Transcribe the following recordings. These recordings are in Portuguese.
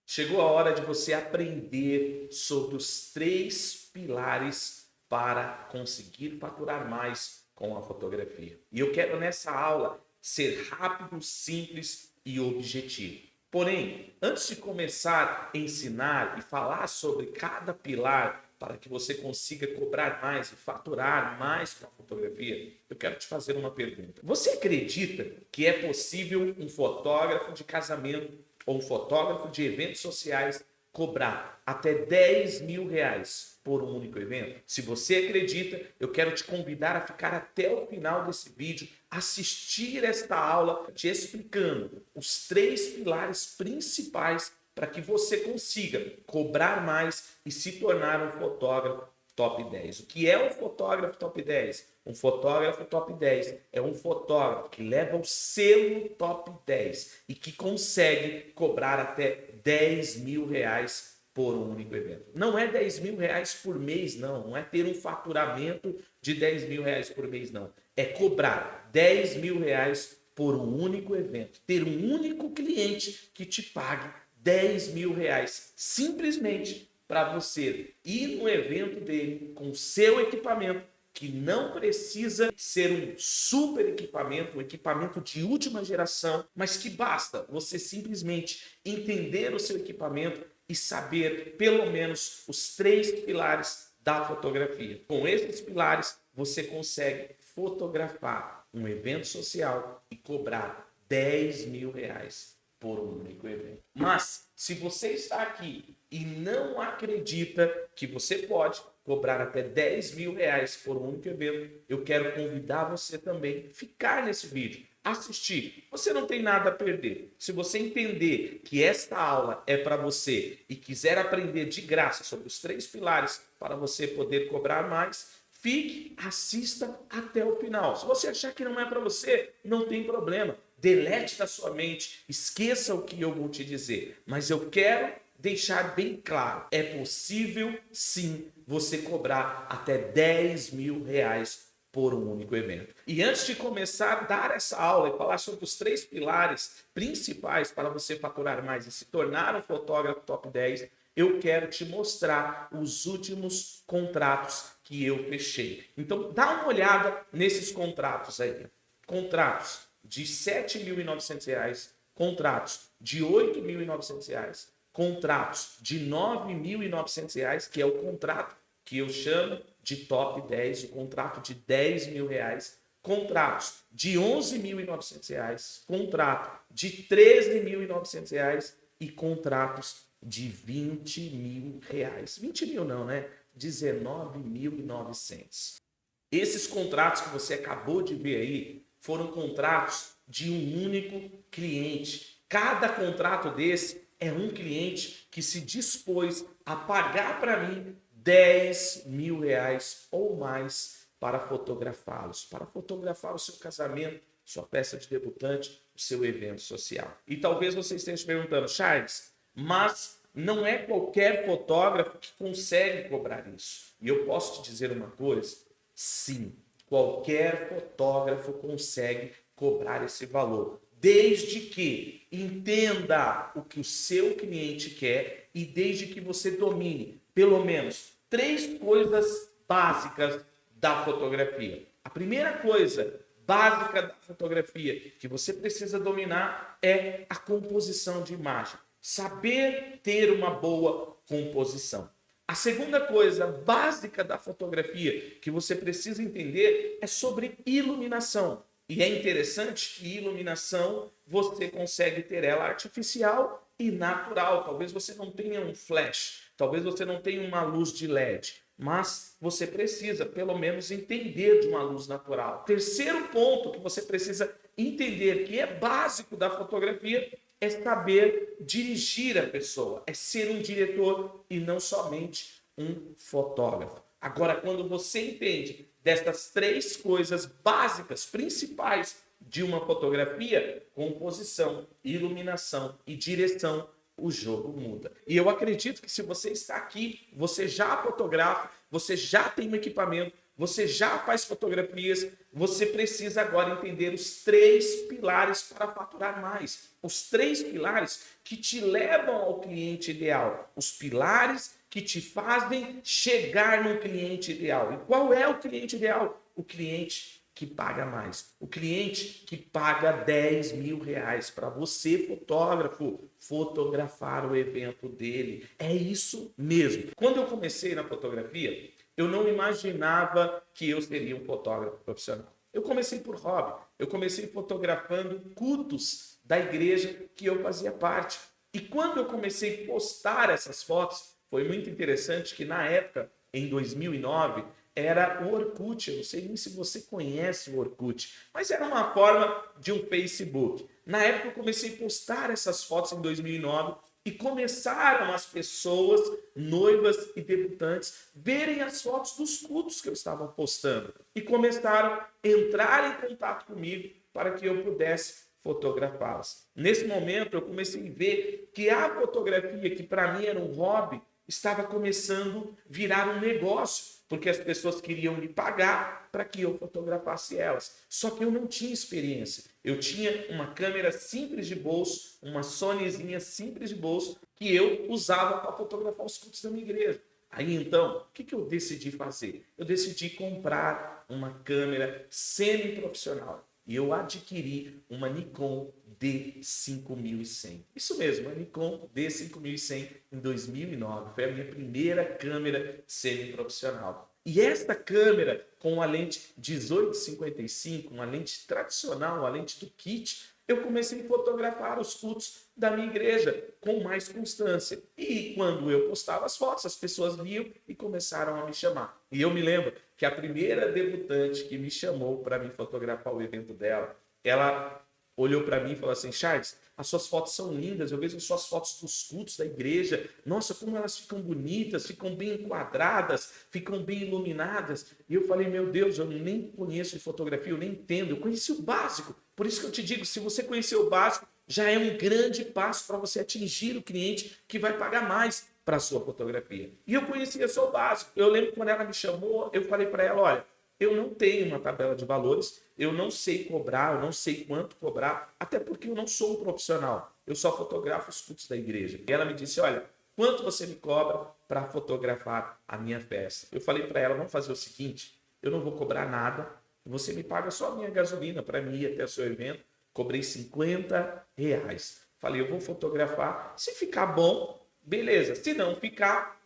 Chegou a hora de você aprender sobre os 3 pilares para conseguir faturar mais com a fotografia. E eu quero nessa aula ser rápido, simples e objetivo. Porém, antes de começar a ensinar e falar sobre cada pilar para que você consiga cobrar mais e faturar mais com a fotografia, eu quero te fazer uma pergunta. Você acredita que é possível um fotógrafo de casamento ou um fotógrafo de eventos sociais cobrar até R$ 10.000 por um único evento? Se você acredita, eu quero te convidar a ficar até o final desse vídeo, assistir esta aula te explicando os 3 pilares principais para que você consiga cobrar mais e se tornar um fotógrafo top 10. O que é um fotógrafo top 10? Um fotógrafo top 10 é um fotógrafo que leva o selo top 10 e que consegue cobrar até R$ 10.000 por um único evento. Não é R$ 10.000 por mês, não. Não é ter um faturamento de R$ 10.000 por mês, não. É cobrar R$ 10.000 por um único evento. Ter um único cliente que te pague R$ 10.000 simplesmente para você ir no evento dele com o seu equipamento, que não precisa ser um super equipamento, um equipamento de última geração, mas que basta você simplesmente entender o seu equipamento e saber pelo menos os 3 pilares da fotografia. Com esses pilares, você consegue fotografar um evento social e cobrar R$ 10.000 por um único evento. Mas, se você está aqui e não acredita que você pode cobrar até R$ 10.000 por um único evento, eu quero convidar você também a ficar nesse vídeo, assistir. Você não tem nada a perder. Se você entender que esta aula é para você e quiser aprender de graça sobre os 3 pilares para você poder cobrar mais, fique, assista até o final. Se você achar que não é para você, não tem problema. Delete da sua mente, esqueça o que eu vou te dizer. Mas eu quero deixar bem claro, é possível sim você cobrar até R$ 10.000 por um único evento. E antes de começar a dar essa aula e falar sobre os 3 pilares principais para você faturar mais e se tornar um fotógrafo top 10, eu quero te mostrar os últimos contratos que eu fechei. Então dá uma olhada nesses contratos aí. Contratos de R$ 7.900, contratos de R$ 8.900, contratos de R$ 9.900, que é o contrato que eu chamo de top 10, o contrato de R$ 10.000, contratos de R$ 11.900, contrato de R$ 13.900 e contratos de R$ 20.000. 20 mil não, né? R$ 19.900. Esses contratos que você acabou de ver aí foram contratos de um único cliente. Cada contrato desse é um cliente que se dispôs a pagar para mim R$ 10.000 ou mais para fotografá-los, para fotografar o seu casamento, sua festa de debutante, o seu evento social. E talvez você esteja se perguntando, Charles, mas não é qualquer fotógrafo que consegue cobrar isso. E eu posso te dizer uma coisa, sim, qualquer fotógrafo consegue cobrar esse valor, desde que entenda o que o seu cliente quer e desde que você domine pelo menos 3 coisas básicas da fotografia. A primeira coisa básica da fotografia que você precisa dominar é a composição de imagem. Saber ter uma boa composição. A segunda coisa básica da fotografia que você precisa entender é sobre iluminação. E é interessante que iluminação você consegue ter ela artificial e natural. Talvez você não tenha um flash, talvez você não tenha uma luz de LED, mas você precisa pelo menos entender de uma luz natural. Terceiro ponto que você precisa entender, que é básico da fotografia, é saber dirigir a pessoa, é ser um diretor e não somente um fotógrafo. Agora, quando você entende dessas 3 coisas básicas, principais de uma fotografia, composição, iluminação e direção, o jogo muda. E eu acredito que se você está aqui, você já fotografa, você já tem um equipamento, você já faz fotografias, você precisa agora entender os 3 pilares para faturar mais. Os 3 pilares que te levam ao cliente ideal. Os pilares que te fazem chegar no cliente ideal. E qual é o cliente ideal? O cliente que paga mais. O cliente que paga R$ 10.000 para você, fotógrafo, fotografar o evento dele. É isso mesmo. Quando eu comecei na fotografia, eu não imaginava que eu seria um fotógrafo profissional. Eu comecei por hobby. Eu comecei fotografando cultos da igreja que eu fazia parte. E quando eu comecei a postar essas fotos, foi muito interessante que na época, em 2009, era o Orkut. Eu não sei nem se você conhece o Orkut, mas era uma forma de um Facebook. Na época eu comecei a postar essas fotos em 2009 e começaram as pessoas, noivas e debutantes, verem as fotos dos cultos que eu estava postando e começaram a entrar em contato comigo para que eu pudesse fotografá-las. Nesse momento eu comecei a ver que a fotografia, que para mim era um hobby, estava começando a virar um negócio, porque as pessoas queriam me pagar para que eu fotografasse elas. Só que eu não tinha experiência. Eu tinha uma câmera simples de bolso, uma Sonyzinha simples de bolso, que eu usava para fotografar os cultos da minha igreja. Aí então, o que eu decidi fazer? Eu decidi comprar uma câmera semi-profissional. E eu adquiri uma Nikon D5100. Isso mesmo, a Nikon D5100 em 2009. Foi a minha primeira câmera semi-profissional. E esta câmera, com a lente 18-55, uma lente tradicional, a lente do kit, eu comecei a fotografar os cultos da minha igreja com mais constância. E quando eu postava as fotos, as pessoas viam e começaram a me chamar. E eu me lembro que a primeira debutante que me chamou para me fotografar o evento dela, ela olhou para mim e falou assim: Charles, as suas fotos são lindas, eu vejo as suas fotos dos cultos da igreja, nossa, como elas ficam bonitas, ficam bem enquadradas, ficam bem iluminadas. E eu falei: meu Deus, eu nem conheço de fotografia, eu nem entendo, eu conheci o básico. Por isso que eu te digo, se você conhecer o básico, já é um grande passo para você atingir o cliente que vai pagar mais para a sua fotografia. E eu conhecia só o básico. Eu lembro quando ela me chamou, eu falei para ela: olha, eu não tenho uma tabela de valores, eu não sei cobrar, eu não sei quanto cobrar, até porque eu não sou um profissional, eu só fotografo os cultos da igreja. E ela me disse: olha, quanto você me cobra para fotografar a minha festa? Eu falei para ela: vamos fazer o seguinte, eu não vou cobrar nada, você me paga só a minha gasolina para mim ir até o seu evento. Cobrei R$ 50. Falei: eu vou fotografar, se ficar bom, beleza, se não ficar,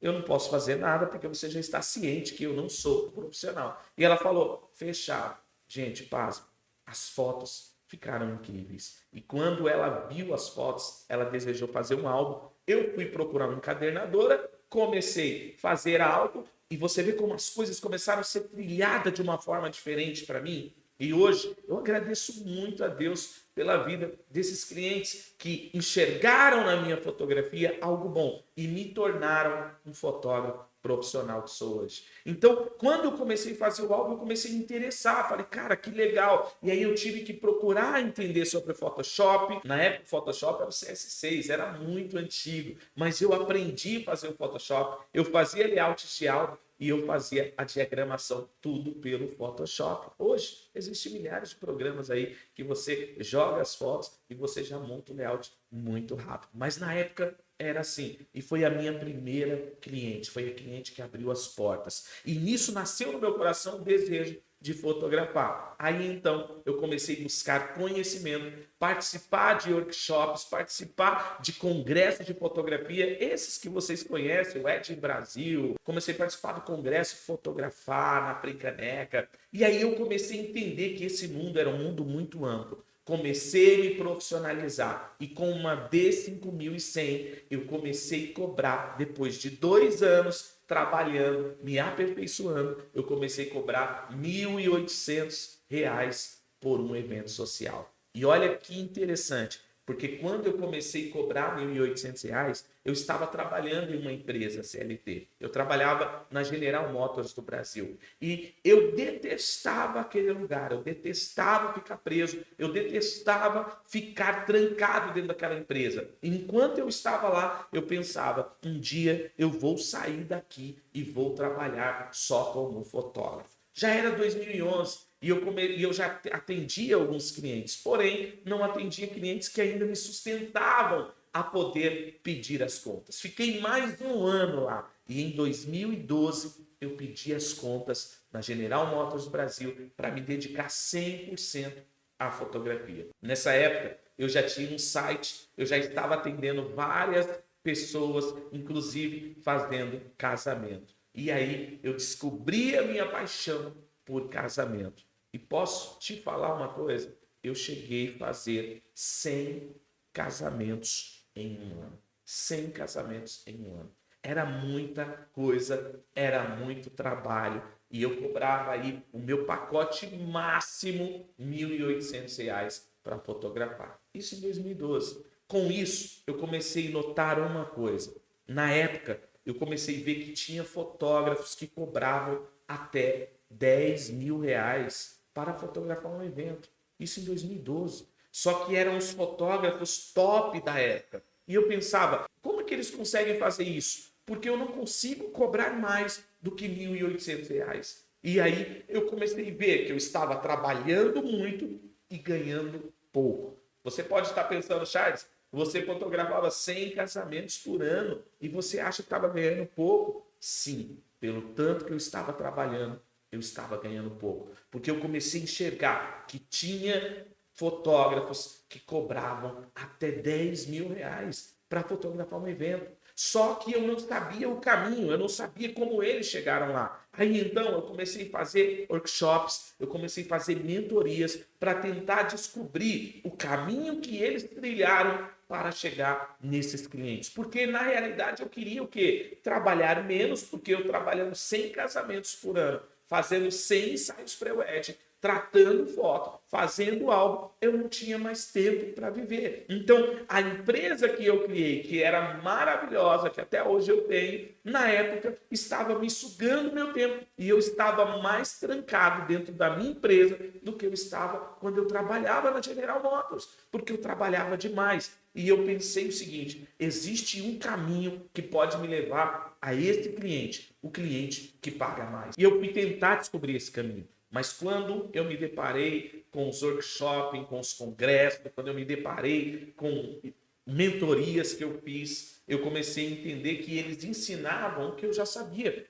eu não posso fazer nada, porque você já está ciente que eu não sou profissional. E ela falou: fechado. Gente, pasme, as fotos ficaram incríveis. E quando ela viu as fotos, ela desejou fazer um álbum. Eu fui procurar uma encadernadora, comecei a fazer algo, e você vê como as coisas começaram a ser trilhadas de uma forma diferente para mim. E hoje eu agradeço muito a Deus pela vida desses clientes que enxergaram na minha fotografia algo bom e me tornaram um fotógrafo profissional que sou hoje. Então, quando eu comecei a fazer o álbum, eu comecei a me interessar. Falei: cara, que legal. E aí eu tive que procurar entender sobre Photoshop. Na época, o Photoshop era o CS6, era muito antigo. Mas eu aprendi a fazer o Photoshop. Eu fazia layouts de álbum e eu fazia a diagramação, tudo pelo Photoshop. Hoje, existem milhares de programas aí que você joga as fotos e você já monta o layout muito rápido. Mas na época era assim. E foi a minha primeira cliente, foi a cliente que abriu as portas. E nisso nasceu no meu coração o desejo de fotografar. Aí então eu comecei a buscar conhecimento, participar de workshops, participar de congressos de fotografia, esses que vocês conhecem, o Ed Brasil. Comecei a participar do congresso, fotografar na Fricaneca. E aí eu comecei a entender que esse mundo era um mundo muito amplo. Comecei a me profissionalizar e com uma D5100 eu comecei a cobrar, depois de 2 anos trabalhando, me aperfeiçoando, eu comecei a cobrar R$ 1.800 por um evento social. E olha que interessante, Porque quando eu comecei a cobrar R$ 1.800, eu estava trabalhando em uma empresa CLT. Eu trabalhava na General Motors do Brasil. E eu detestava aquele lugar, eu detestava ficar preso, eu detestava ficar trancado dentro daquela empresa. Enquanto eu estava lá, eu pensava, um dia eu vou sair daqui e vou trabalhar só como fotógrafo. Já era 2011 e eu já atendia alguns clientes, porém não atendia clientes que ainda me sustentavam a poder pedir as contas. Fiquei mais um ano lá e em 2012 eu pedi as contas na General Motors Brasil para me dedicar 100% à fotografia. Nessa época eu já tinha um site, eu já estava atendendo várias pessoas, inclusive fazendo casamento. E aí eu descobri a minha paixão por casamento. E posso te falar uma coisa? Eu cheguei a fazer 100 casamentos em um ano. 100 casamentos em um ano. Era muita coisa, era muito trabalho. E eu cobrava aí o meu pacote máximo R$ 1.800 para fotografar. Isso em 2012. Com isso, eu comecei a notar uma coisa. Na época, eu comecei a ver que tinha fotógrafos que cobravam até R$ 10.000 para fotografar um evento. Isso em 2012. Só que eram os fotógrafos top da época. E eu pensava, como é que eles conseguem fazer isso? Porque eu não consigo cobrar mais do que R$ 1.800. E aí eu comecei a ver que eu estava trabalhando muito e ganhando pouco. Você pode estar pensando, Charles, você fotografava 100 casamentos por ano e você acha que estava ganhando pouco? Sim, pelo tanto que eu estava trabalhando, eu estava ganhando pouco. Porque eu comecei a enxergar que tinha fotógrafos que cobravam até R$ 10.000 para fotografar um evento. Só que eu não sabia o caminho, eu não sabia como eles chegaram lá. Aí então eu comecei a fazer workshops, eu comecei a fazer mentorias para tentar descobrir o caminho que eles trilharam para chegar nesses clientes. Porque na realidade eu queria o quê? Trabalhar menos, porque eu trabalhando 100 casamentos por ano, fazendo 100 ensaios pré-wed, tratando foto, fazendo álbum, eu não tinha mais tempo para viver. Então, a empresa que eu criei, que era maravilhosa, que até hoje eu tenho, na época estava me sugando meu tempo e eu estava mais trancado dentro da minha empresa do que eu estava quando eu trabalhava na General Motors, porque eu trabalhava demais. E eu pensei o seguinte, existe um caminho que pode me levar a esse cliente, o cliente que paga mais. E eu fui tentar descobrir esse caminho. Mas quando eu me deparei com os workshops, com os congressos, quando eu me deparei com mentorias que eu fiz, eu comecei a entender que eles ensinavam o que eu já sabia,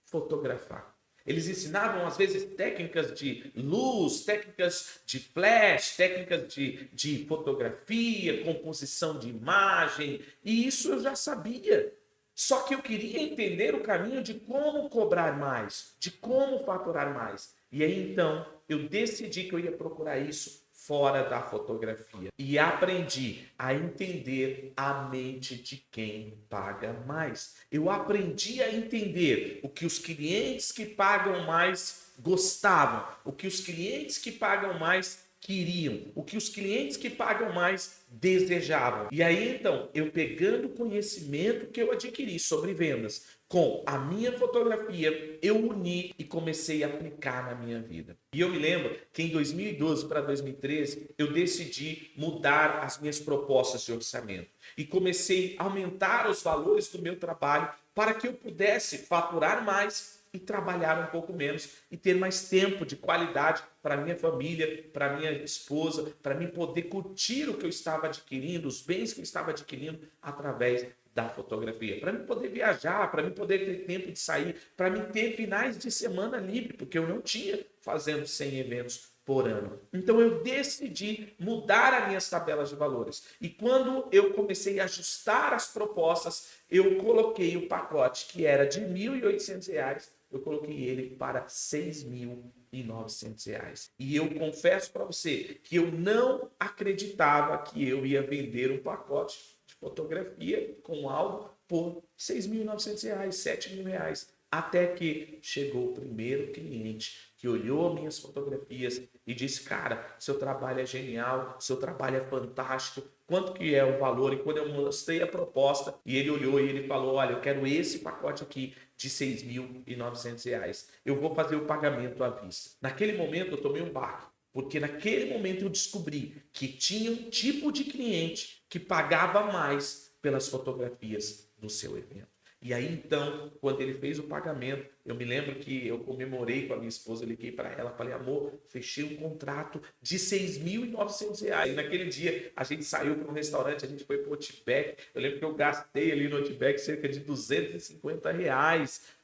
fotografar. Eles ensinavam, às vezes, técnicas de luz, técnicas de flash, técnicas de fotografia, composição de imagem, e isso eu já sabia. Só que eu queria entender o caminho de como cobrar mais, de como faturar mais. E aí então eu decidi que eu ia procurar isso fora da fotografia. E aprendi a entender a mente de quem paga mais. Eu aprendi a entender o que os clientes que pagam mais gostavam, o que os clientes que pagam mais queriam, o que os clientes que pagam mais desejavam. E aí então, eu pegando o conhecimento que eu adquiri sobre vendas com a minha fotografia, eu uni e comecei a aplicar na minha vida. E eu me lembro que em 2012 para 2013, eu decidi mudar as minhas propostas de orçamento e comecei a aumentar os valores do meu trabalho para que eu pudesse faturar mais e trabalhar um pouco menos e ter mais tempo de qualidade para minha família, para minha esposa, para mim poder curtir o que eu estava adquirindo, os bens que eu estava adquirindo através da fotografia, para mim poder viajar, para mim poder ter tempo de sair, para mim ter finais de semana livre, porque eu não tinha fazendo 100 eventos por ano. Então eu decidi mudar as minhas tabelas de valores. E quando eu comecei a ajustar as propostas, eu coloquei o pacote que era de R$ 1.800, eu coloquei ele para R$ 6.900. E eu confesso para você que eu não acreditava que eu ia vender um pacote de fotografia com algo por R$ 6.900, R$ 7.000. Até que chegou o primeiro cliente que olhou minhas fotografias e disse, cara, seu trabalho é genial, seu trabalho é fantástico, quanto que é o valor. E quando eu mostrei a proposta, e ele olhou e ele falou, olha, eu quero esse pacote aqui de R$ 6.900. Eu vou fazer o pagamento à vista. Naquele momento eu tomei um baque, porque naquele momento eu descobri que tinha um tipo de cliente que pagava mais pelas fotografias do seu evento. E aí, então, quando ele fez o pagamento, eu me lembro que eu comemorei com a minha esposa, eu liguei para ela, falei, amor, fechei um contrato de R$ 6.900. E naquele dia, a gente saiu para um restaurante, a gente foi para o Outback. Eu lembro que eu gastei ali no Outback cerca de R$ 250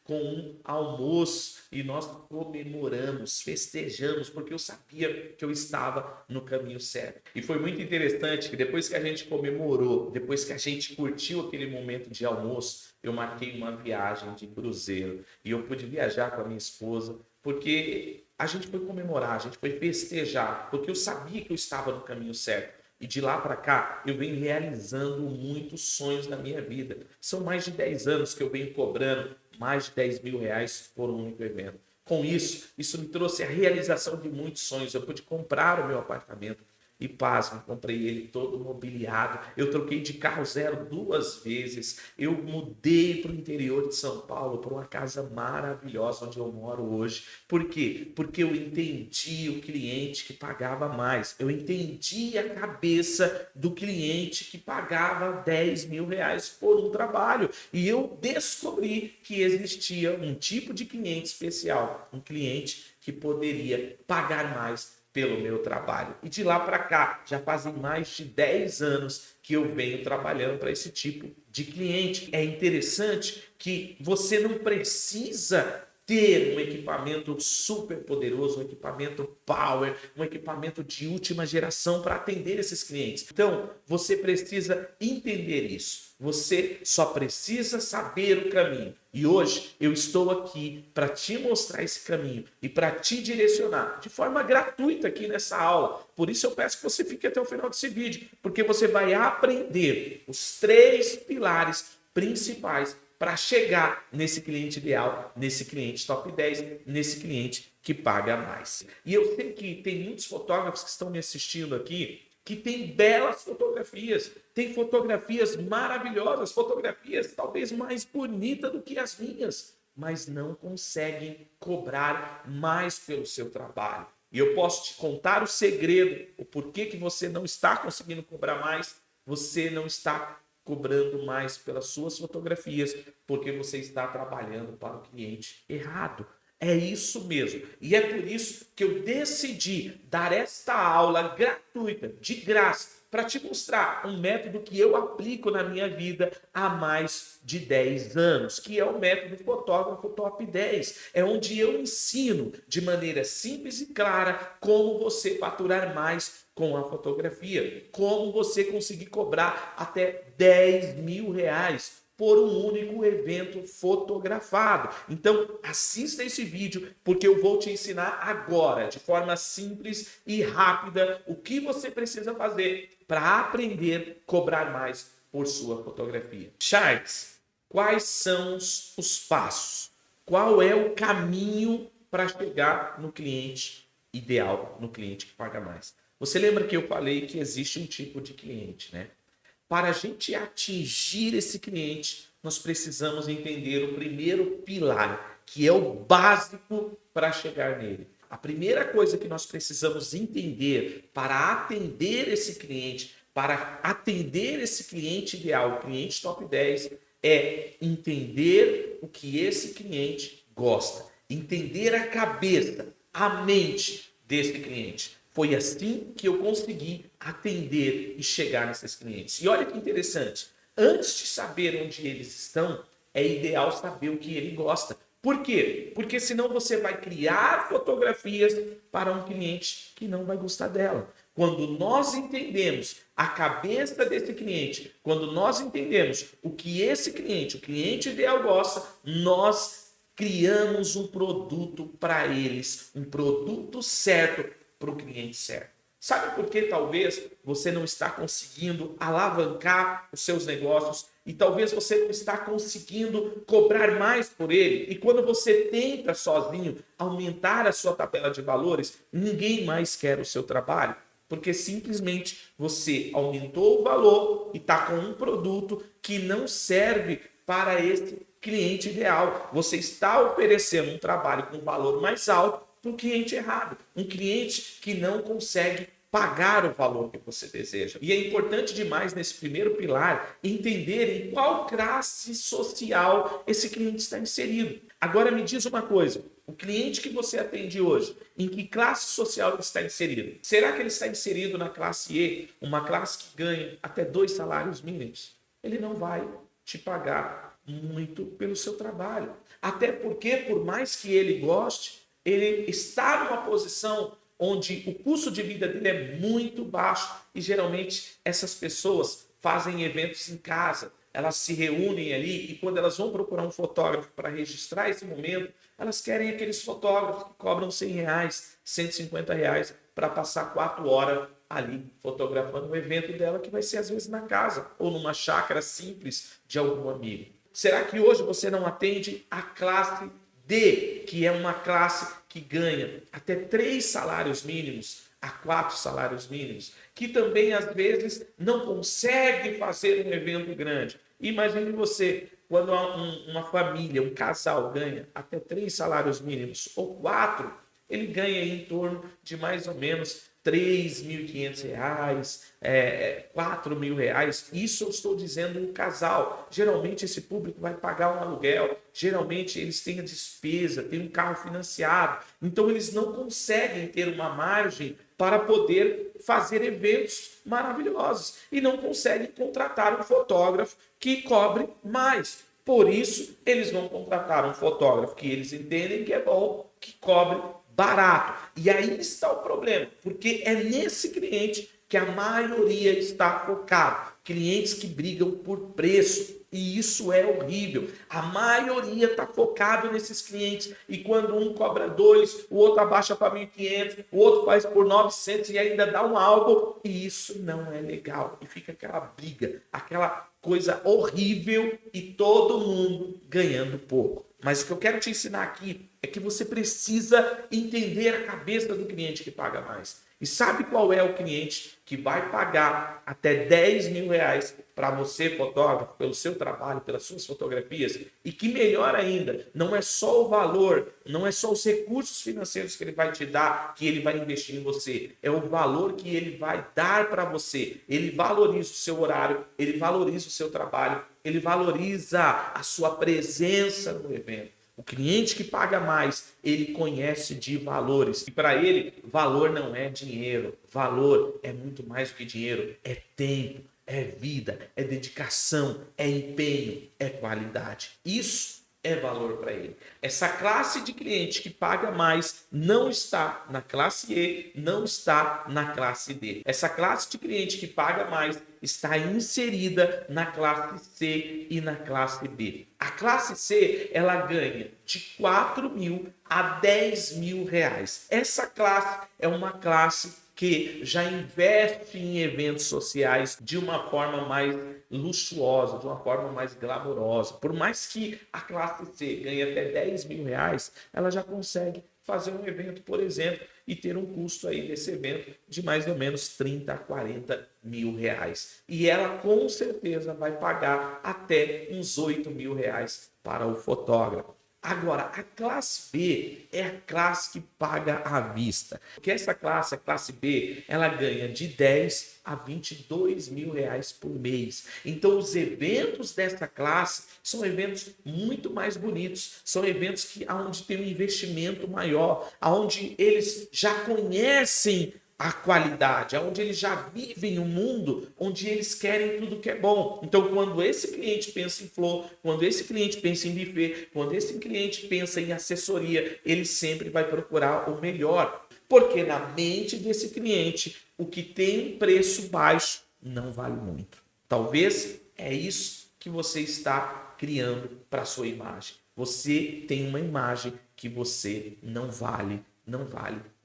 com um almoço, e nós comemoramos, festejamos, porque eu sabia que eu estava no caminho certo. E foi muito interessante que depois que a gente comemorou, depois que a gente curtiu aquele momento de almoço, eu marquei uma viagem de cruzeiro e eu pude viajar com a minha esposa, porque a gente foi comemorar, a gente foi festejar, porque eu sabia que eu estava no caminho certo. E de lá para cá, eu venho realizando muitos sonhos na minha vida. São mais de 10 anos que eu venho cobrando mais de R$ 10.000 por um único evento. Com isso me trouxe a realização de muitos sonhos. Eu pude comprar o meu apartamento e, pasme, comprei ele todo mobiliado. Eu troquei de carro zero 2 vezes. Eu mudei para o interior de São Paulo, para uma casa maravilhosa onde eu moro hoje. Por quê? Porque eu entendi o cliente que pagava mais. Eu entendi a cabeça do cliente que pagava R$ 10.000 por um trabalho. E eu descobri que existia um tipo de cliente especial, um cliente que poderia pagar mais pelo meu trabalho. E de lá para cá, já fazem mais de 10 anos que eu venho trabalhando para esse tipo de cliente. É interessante que você não precisa ter um equipamento super poderoso, um equipamento power, um equipamento de última geração para atender esses clientes. Então, você precisa entender isso. Você só precisa saber o caminho. E hoje eu estou aqui para te mostrar esse caminho e para te direcionar de forma gratuita aqui nessa aula. Por isso eu peço que você fique até o final desse vídeo, porque você vai aprender os 3 pilares principais para chegar nesse cliente ideal, nesse cliente top 10, nesse cliente que paga mais. E eu sei que tem muitos fotógrafos que estão me assistindo aqui que tem belas fotografias, tem fotografias maravilhosas, fotografias talvez mais bonitas do que as minhas, mas não conseguem cobrar mais pelo seu trabalho. E eu posso te contar o segredo, o porquê que você não está conseguindo cobrar mais, você não está cobrando mais pelas suas fotografias, porque você está trabalhando para o cliente errado. É isso mesmo. E é por isso que eu decidi dar esta aula gratuita, de graça, para te mostrar um método que eu aplico na minha vida há mais de 10 anos, que é o método fotógrafo top 10. É onde eu ensino de maneira simples e clara como você faturar mais com a fotografia, como você conseguir cobrar até R$ 10.000 por um único evento fotografado. Então, assista esse vídeo, porque eu vou te ensinar agora, de forma simples e rápida, o que você precisa fazer para aprender a cobrar mais por sua fotografia. Charles, quais são os passos? Qual é o caminho para chegar no cliente ideal, no cliente que paga mais? Você lembra que eu falei que existe um tipo de cliente, né? Para a gente atingir esse cliente, nós precisamos entender o primeiro pilar, que é o básico para chegar nele. A primeira coisa que nós precisamos entender para atender esse cliente, para atender esse cliente ideal, o cliente top 10, é entender o que esse cliente gosta, entender a cabeça, a mente desse cliente. Foi assim que eu consegui atender e chegar nesses clientes. E olha que interessante, antes de saber onde eles estão, é ideal saber o que ele gosta. Por quê? Porque senão você vai criar fotografias para um cliente que não vai gostar dela. Quando nós entendemos a cabeça desse cliente, quando nós entendemos o que esse cliente, o cliente ideal gosta, nós criamos um produto para eles, um produto certo para o cliente certo. Sabe por que talvez você não está conseguindo alavancar os seus negócios e talvez você não está conseguindo cobrar mais por ele? E quando você tenta sozinho aumentar a sua tabela de valores, ninguém mais quer o seu trabalho. Porque simplesmente você aumentou o valor e está com um produto que não serve para esse cliente ideal. Você está oferecendo um trabalho com valor mais alto para o cliente errado. Um cliente que não consegue pagar o valor que você deseja. E é importante demais nesse primeiro pilar entender em qual classe social esse cliente está inserido. Agora me diz uma coisa, o cliente que você atende hoje, em que classe social ele está inserido? Será que ele está inserido na classe E, uma classe que ganha até 2 salários mínimos? Ele não vai te pagar muito pelo seu trabalho. Até porque, por mais que ele goste, ele está numa posição onde o custo de vida dele é muito baixo e geralmente essas pessoas fazem eventos em casa, elas se reúnem ali e quando elas vão procurar um fotógrafo para registrar esse momento, elas querem aqueles fotógrafos que cobram R$100, R$150 para passar 4 horas ali fotografando o evento dela, que vai ser às vezes na casa ou numa chácara simples de algum amigo. Será que hoje você não atende a classe D, que é uma classe que ganha até 3 salários mínimos a 4 salários mínimos, que também às vezes não consegue fazer um evento grande? Imagine você, quando uma família, um casal ganha até 3 salários mínimos ou 4, ele ganha em torno de mais ou menos R$3.500, R$4.000. Isso eu estou dizendo um casal. Geralmente esse público vai pagar um aluguel, geralmente eles têm a despesa, têm um carro financiado, então eles não conseguem ter uma margem para poder fazer eventos maravilhosos e não conseguem contratar um fotógrafo que cobre mais. Por isso, eles vão contratar um fotógrafo que eles entendem que é bom, que cobre barato. E aí está o problema, porque é nesse cliente que a maioria está focado. Clientes que brigam por preço. E isso é horrível. A maioria está focado nesses clientes. E quando um cobra 2, o outro abaixa para 1.500, o outro faz por 900 e ainda dá um algo. E isso não é legal. E fica aquela briga, aquela coisa horrível e todo mundo ganhando pouco. Mas o que eu quero te ensinar aqui é que você precisa entender a cabeça do cliente que paga mais. E sabe qual é o cliente que vai pagar até R$10.000 para você, fotógrafo, pelo seu trabalho, pelas suas fotografias? E que melhor ainda, não é só o valor, não é só os recursos financeiros que ele vai te dar, que ele vai investir em você. É o valor que ele vai dar para você. Ele valoriza o seu horário, ele valoriza o seu trabalho, ele valoriza a sua presença no evento. O cliente que paga mais, ele conhece de valores. E para ele, valor não é dinheiro. Valor é muito mais do que dinheiro. É tempo, é vida, é dedicação, é empenho, é qualidade. Isso é valor para ele. Essa classe de cliente que paga mais não está na classe E, não está na classe D. Essa classe de cliente que paga mais está inserida na classe C e na classe B. A classe C, ela ganha de R$4.000 a R$10.000. Essa classe é uma classe que já investe em eventos sociais de uma forma mais luxuosa, de uma forma mais glamourosa. Por mais que a classe C ganhe até R$10.000, ela já consegue fazer um evento, por exemplo, e ter um custo aí desse evento de mais ou menos R$30.000 a R$40.000. E ela com certeza vai pagar até uns R$8.000 para o fotógrafo. Agora, a classe B é a classe que paga à vista. Porque essa classe, a classe B, ela ganha de 10 a R$22.000 por mês. Então, os eventos dessa classe são eventos muito mais bonitos. São eventos onde tem um investimento maior, onde eles já conhecem a qualidade, onde eles já vivem um mundo onde eles querem tudo que é bom. Então, quando esse cliente pensa em flor, quando esse cliente pensa em buffet, quando esse cliente pensa em assessoria, ele sempre vai procurar o melhor. Porque na mente desse cliente, o que tem preço baixo não vale muito. Talvez é isso que você está criando para a sua imagem. Você tem uma imagem que você não vale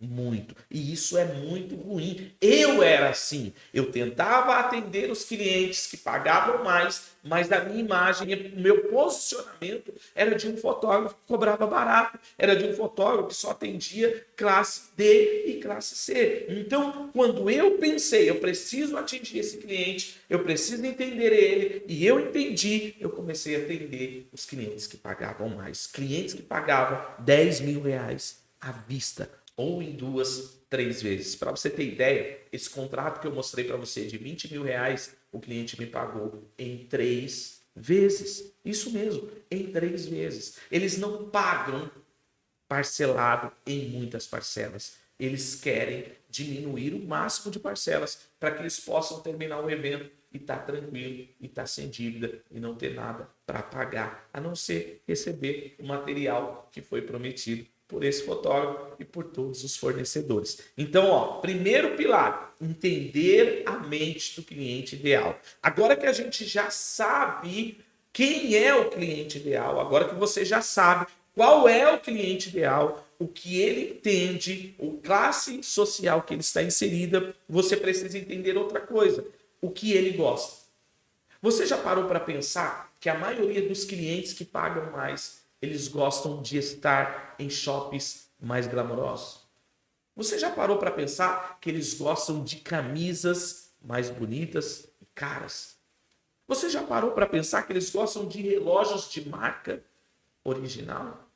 muito. E isso é muito ruim. Eu era assim. Eu tentava atender os clientes que pagavam mais, mas a minha imagem, o meu posicionamento era de um fotógrafo que cobrava barato, era de um fotógrafo que só atendia classe D e classe C. Então, quando eu pensei, eu preciso atingir esse cliente, eu preciso entender ele, e eu entendi, eu comecei a atender os clientes que pagavam mais. Clientes que pagavam R$ 10.000 à vista, ou em 2, 3 vezes. Para você ter ideia, esse contrato que eu mostrei para você de R$ 20.000, o cliente me pagou em 3 vezes. Isso mesmo, em 3 vezes. Eles não pagam parcelado em muitas parcelas. Eles querem diminuir o máximo de parcelas para que eles possam terminar o evento e estar tranquilo, e estar sem dívida e não ter nada para pagar, a não ser receber o material que foi prometido por esse fotógrafo e por todos os fornecedores. Então, primeiro pilar, entender a mente do cliente ideal. Agora que a gente já sabe quem é o cliente ideal, agora que você já sabe qual é o cliente ideal, o que ele entende, a classe social que ele está inserida, você precisa entender outra coisa, o que ele gosta. Você já parou para pensar que a maioria dos clientes que pagam mais, eles gostam de estar em shoppings mais glamourosos? Você já parou para pensar que eles gostam de camisas mais bonitas e caras? Você já parou para pensar que eles gostam de relógios de marca original?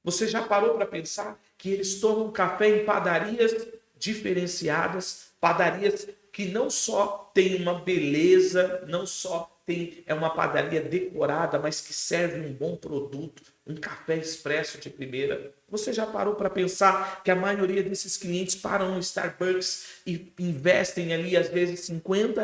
Você já parou para pensar que eles tomam café em padarias diferenciadas, padarias que não só tem uma beleza, não só é uma padaria decorada, mas que serve um bom produto, um café expresso de primeira? Você já parou para pensar que a maioria desses clientes param no Starbucks e investem ali, às vezes, R$ 50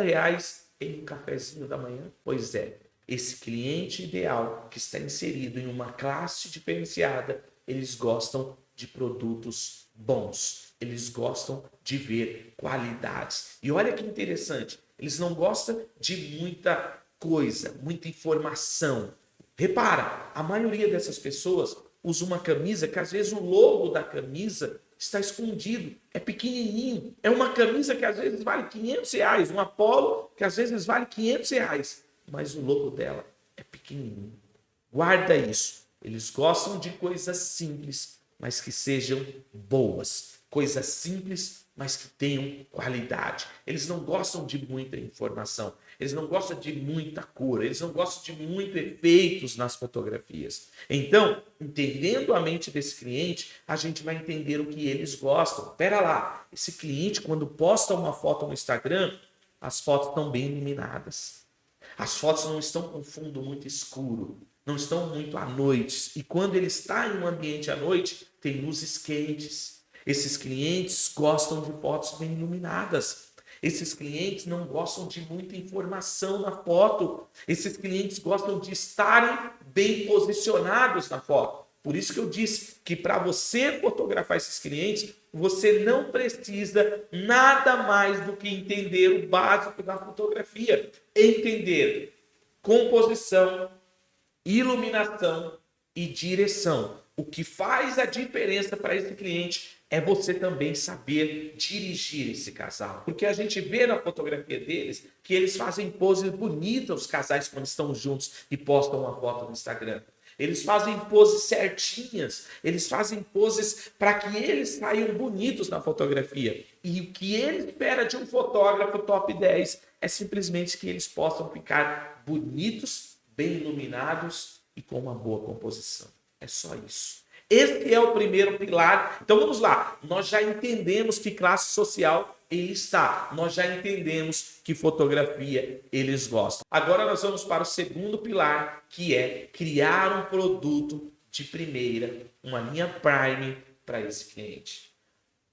em um cafezinho da manhã? Pois é, esse cliente ideal que está inserido em uma classe diferenciada, eles gostam de produtos bons, eles gostam de ver qualidades. E olha que interessante, eles não gostam de muita coisa, muita informação. Repara, a maioria dessas pessoas usa uma camisa que às vezes o logo da camisa está escondido, é pequenininho. É uma camisa que às vezes vale R$ 500, uma polo que às vezes vale R$ 500, mas o logo dela é pequenininho. Guarda isso. Eles gostam de coisas simples, mas que sejam boas. Coisas simples, mas que tenham qualidade. Eles não gostam de muita informação. Eles não gostam de muita cor. Eles não gostam de muitos efeitos nas fotografias. Então, entendendo a mente desse cliente, a gente vai entender o que eles gostam. Pera lá, esse cliente, quando posta uma foto no Instagram, as fotos estão bem iluminadas. As fotos não estão com fundo muito escuro, não estão muito à noite. E quando ele está em um ambiente à noite, tem luzes quentes. Esses clientes gostam de fotos bem iluminadas. Esses clientes não gostam de muita informação na foto. Esses clientes gostam de estarem bem posicionados na foto. Por isso que eu disse que para você fotografar esses clientes, você não precisa nada mais do que entender o básico da fotografia. Entender composição, iluminação e direção. O que faz a diferença para esse cliente é você também saber dirigir esse casal. Porque a gente vê na fotografia deles que eles fazem poses bonitas, os casais, quando estão juntos e postam uma foto no Instagram. Eles fazem poses certinhas, eles fazem poses para que eles saiam bonitos na fotografia. E o que ele espera de um fotógrafo top 10 é simplesmente que eles possam ficar bonitos, bem iluminados e com uma boa composição. É só isso. Esse é o primeiro pilar. Então vamos lá. Nós já entendemos que classe social ele está. Nós já entendemos que fotografia eles gostam. Agora nós vamos para o segundo pilar, que é criar um produto de primeira, uma linha Prime para esse cliente.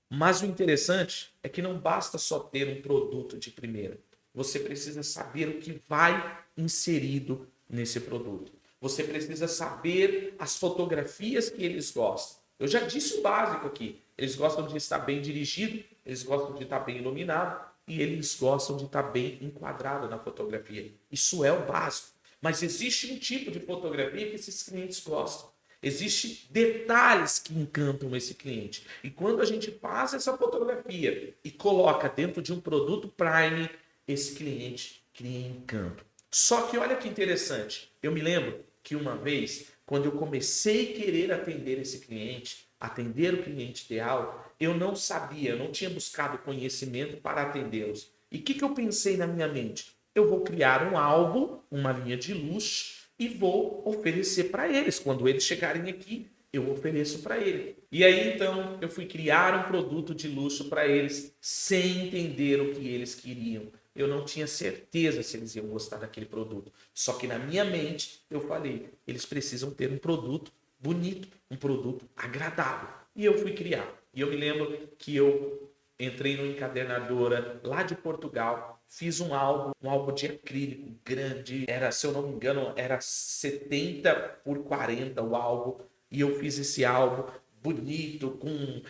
Mas o interessante é que não basta só ter um produto de primeira. Você precisa saber o que vai inserido nesse produto. Você precisa saber as fotografias que eles gostam. Eu já disse o básico aqui. Eles gostam de estar bem dirigido, eles gostam de estar bem iluminado e eles gostam de estar bem enquadrado na fotografia. Isso é o básico. Mas existe um tipo de fotografia que esses clientes gostam. Existem detalhes que encantam esse cliente. E quando a gente faz essa fotografia e coloca dentro de um produto Prime, esse cliente cria encanto. Só que olha que interessante. Eu me lembro que uma vez, quando eu comecei a querer atender esse cliente, atender o cliente ideal, eu não sabia, eu não tinha buscado conhecimento para atendê-los. E o que eu pensei na minha mente? Eu vou criar um álbum, uma linha de luxo, e vou oferecer para eles. Quando eles chegarem aqui, eu ofereço para ele. E aí então eu fui criar um produto de luxo para eles sem entender o que eles queriam. Eu não tinha certeza se eles iam gostar daquele produto. Só que na minha mente eu falei, eles precisam ter um produto bonito, um produto agradável. E eu fui criar. E eu me lembro que eu entrei numa encadernadora lá de Portugal, fiz um álbum de acrílico grande, era, se eu não me engano, era 70 por 40 o álbum, e eu fiz esse álbum bonito, com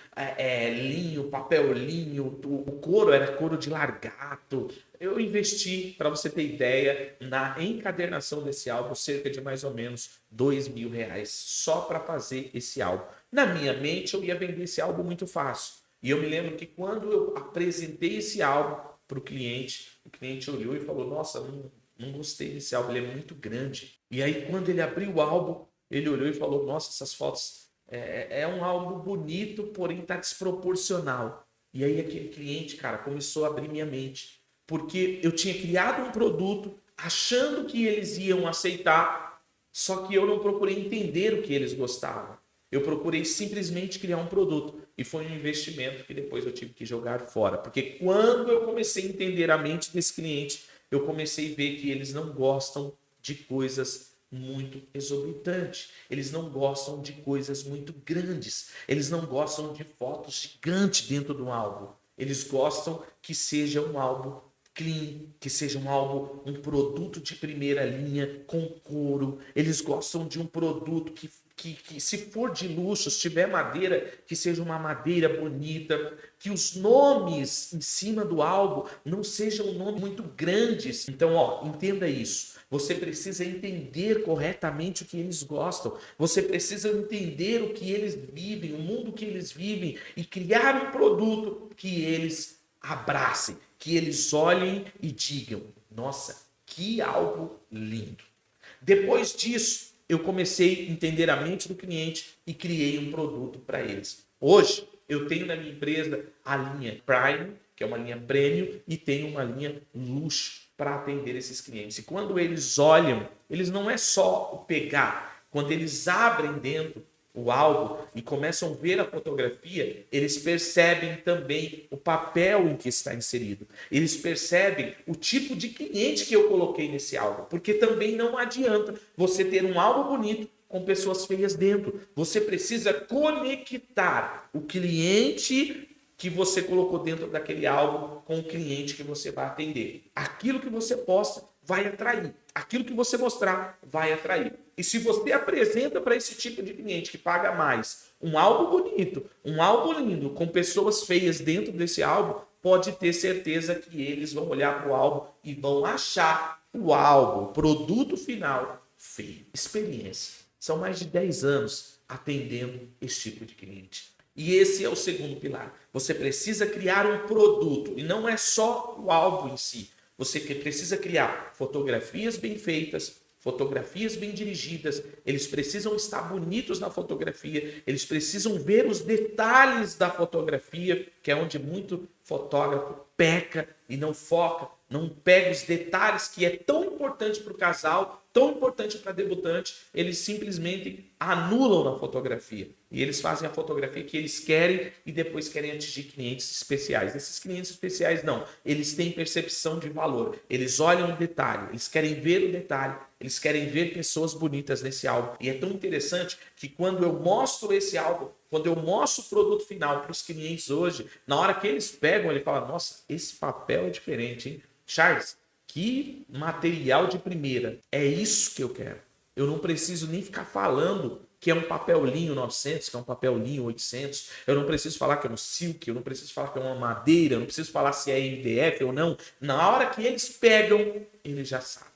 linho, papel linho, o couro era couro de largato. Eu investi, para você ter ideia, na encadernação desse álbum, cerca de mais ou menos R$ 2.000, só para fazer esse álbum. Na minha mente, eu ia vender esse álbum muito fácil. E eu me lembro que quando eu apresentei esse álbum para o cliente olhou e falou, nossa, não gostei desse álbum, ele é muito grande. E aí quando ele abriu o álbum, ele olhou e falou, nossa, essas fotos é um álbum bonito, porém está desproporcional. E aí aquele cliente, cara, começou a abrir minha mente. Porque eu tinha criado um produto achando que eles iam aceitar, só que eu não procurei entender o que eles gostavam. Eu procurei simplesmente criar um produto. E foi um investimento que depois eu tive que jogar fora. Porque quando eu comecei a entender a mente desse cliente, eu comecei a ver que eles não gostam de coisas muito exorbitantes. Eles não gostam de coisas muito grandes. Eles não gostam de fotos gigantes dentro de um álbum. Eles gostam que seja um álbum clean, que seja um álbum, um produto de primeira linha, com couro. Eles gostam de um produto que se for de luxo, se tiver madeira, que seja uma madeira bonita, que os nomes em cima do álbum não sejam nomes muito grandes. Então, entenda isso. Você precisa entender corretamente o que eles gostam. Você precisa entender o que eles vivem, o mundo que eles vivem e criar um produto que eles abracem, que eles olhem e digam, nossa, que álbum lindo. Depois disso, eu comecei a entender a mente do cliente e criei um produto para eles. Hoje, eu tenho na minha empresa a linha Prime, que é uma linha Premium, e tenho uma linha Luxo para atender esses clientes. E quando eles olham, eles não é só o pegar. Quando eles abrem dentro o álbum e começam a ver a fotografia, eles percebem também o papel em que está inserido. Eles percebem o tipo de cliente que eu coloquei nesse álbum, porque também não adianta você ter um álbum bonito com pessoas feias dentro. Você precisa conectar o cliente que você colocou dentro daquele álbum com o cliente que você vai atender. Aquilo que você posta vai atrair. Aquilo que você mostrar vai atrair. E se você apresenta para esse tipo de cliente que paga mais um álbum bonito, um álbum lindo, com pessoas feias dentro desse álbum, pode ter certeza que eles vão olhar para o álbum e vão achar o álbum, o produto final, feio. Experiência. São mais de 10 anos atendendo esse tipo de cliente. E esse é o segundo pilar. Você precisa criar um produto, e não é só o álbum em si. Você precisa criar fotografias bem feitas, fotografias bem dirigidas, eles precisam estar bonitos na fotografia, eles precisam ver os detalhes da fotografia, que é onde muito fotógrafo peca e não foca, não pega os detalhes que é tão importante para o casal, tão importante para debutante, eles simplesmente anulam na fotografia. E eles fazem a fotografia que eles querem e depois querem atingir clientes especiais. Esses clientes especiais não, eles têm percepção de valor, eles olham o detalhe, eles querem ver o detalhe, eles querem ver pessoas bonitas nesse álbum. E é tão interessante que quando eu mostro esse álbum, quando eu mostro o produto final para os clientes hoje, na hora que eles pegam, ele fala, nossa, esse papel é diferente, hein? Charles, que material de primeira. É isso que eu quero. Eu não preciso nem ficar falando que é um papel linho 900, que é um papel linho 800. Eu não preciso falar que é um silk, eu não preciso falar que é uma madeira, eu não preciso falar se é MDF ou não. Na hora que eles pegam, eles já sabem.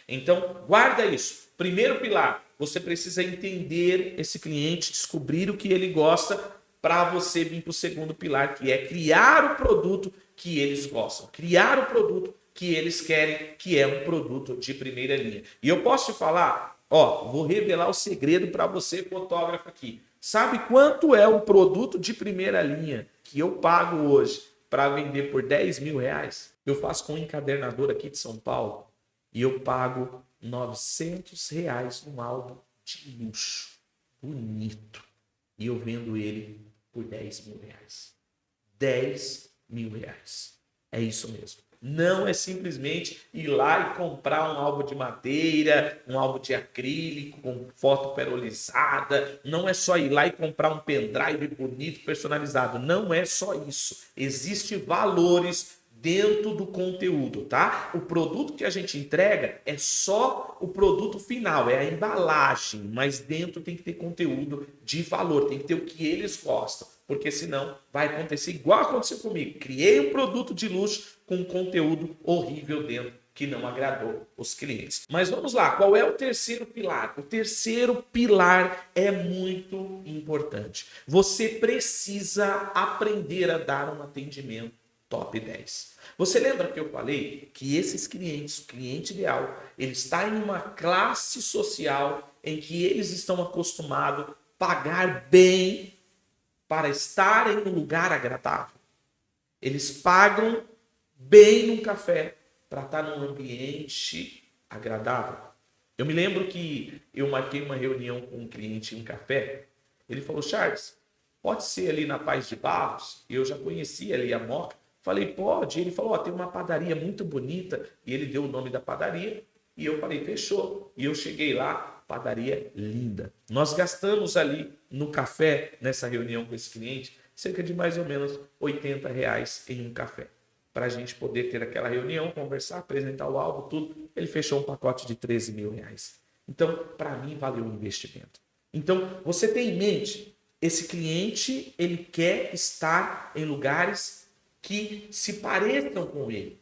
Então, guarda isso. Primeiro pilar, você precisa entender esse cliente, descobrir o que ele gosta para você vir para o segundo pilar, que é criar o produto que eles gostam. Criar o produto que eles querem, que é um produto de primeira linha. E eu posso te falar, ó, vou revelar o segredo para você, fotógrafo aqui. Sabe quanto é um produto de primeira linha que eu pago hoje para vender por 10 mil reais? Eu faço com um encadernador aqui de São Paulo e eu pago 900 reais num álbum de luxo, bonito. E eu vendo ele por 10 mil reais. 10 mil reais. É isso mesmo. Não é simplesmente ir lá e comprar um álbum de madeira, um álbum de acrílico, com foto perolizada. Não é só ir lá e comprar um pendrive bonito, personalizado. Não é só isso. Existem valores dentro do conteúdo, tá? O produto que a gente entrega é só o produto final, é a embalagem, mas dentro tem que ter conteúdo de valor, tem que ter o que eles gostam, porque senão vai acontecer igual aconteceu comigo. Criei um produto de luxo com conteúdo horrível dentro, que não agradou os clientes. Mas vamos lá, qual é o terceiro pilar? O terceiro pilar é muito importante. Você precisa aprender a dar um atendimento top 10. Você lembra que eu falei que esses clientes, o cliente ideal, ele está em uma classe social em que eles estão acostumados a pagar bem para estar em um lugar agradável. Eles pagam bem num café para estar num ambiente agradável. Eu me lembro que eu marquei uma reunião com um cliente em um café. Ele falou, Charles, pode ser ali na Paz de Barros? Eu já conhecia ali a Moca. Falei, pode. Ele falou, tem uma padaria muito bonita. E ele deu o nome da padaria. E eu falei, fechou. E eu cheguei lá, padaria linda. Nós gastamos ali no café, nessa reunião com esse cliente, cerca de mais ou menos 80 reais em um café. Para a gente poder ter aquela reunião, conversar, apresentar o álbum, tudo. Ele fechou um pacote de 13 mil reais. Então, para mim, valeu o investimento. Então, você tem em mente, esse cliente, ele quer estar em lugares que se pareçam com ele,